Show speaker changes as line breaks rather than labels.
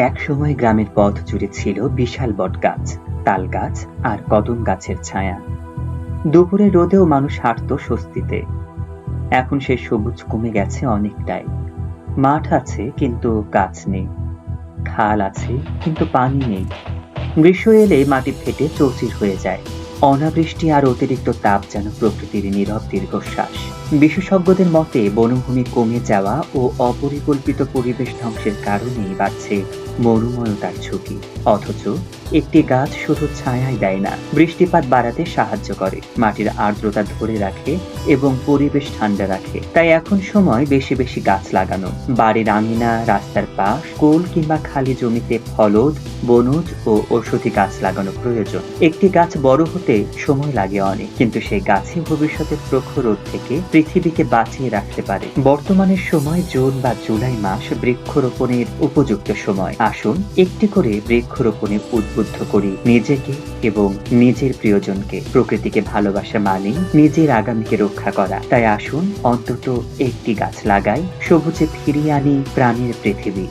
এক সময় গ্রামের পথ জুড়ে ছিল বিশাল বটগাছ, তাল গাছ আর কদম গাছের ছায়া। দুপুরে রোদেও মানুষ হাঁটতো স্বস্তিতে। এখন সেই সবুজ কমে গেছে অনেকটাই। মাঠ আছে কিন্তু গাছ নেই, খাল আছে কিন্তু পানি নেই। গ্রীষ্ম এলে মাটি ফেটে চৌচির হয়ে যায়। অনাবৃষ্টি আর অতিরিক্ত তাপ যেন প্রকৃতির নীরব দীর্ঘশ্বাস। বিশেষজ্ঞদের মতে বনভূমি কমে যাওয়া ও অপরিকল্পিত পরিবেশ ধ্বংসের কারণেই বাড়ছে মরুময়তার ঝুঁকি। অথচ একটি গাছ শুধু ছায়াই দেয় না, বৃষ্টিপাত বাড়াতে সাহায্য করে, মাটির আর্দ্রতা ধরে রাখে এবং পরিবেশ ঠান্ডা রাখে। তাই এখন সময় বেশি বেশি গাছ লাগানো, বাড়ির আঙিনা, রাস্তার পাশ, স্কুল কিংবা খালি জমিতে ফলদ, বনজ ও ঔষধি গাছ লাগানো প্রয়োজন। একটি গাছ বড় হতে সময় লাগে অনেক, কিন্তু সেই গাছই ভবিষ্যতে প্রখর রোদ থেকে পৃথিবীকে বাঁচিয়ে রাখতে পারে। বর্তমানের সময় জুন বা জুলাই মাস বৃক্ষরোপণের উপযুক্ত সময়। আসুন একটি করে বৃক্ষরোপণে উদ্বুদ্ধ করি নিজেকে এবং নিজের প্রিয়জনকে। প্রকৃতিকে ভালোবাসা মানে নিজের আগামীকে রক্ষা করা। তাই আসুন অন্তত একটি গাছ লাগাই, সবুজে ফিরিয়ে আনি প্রাণের পৃথিবী।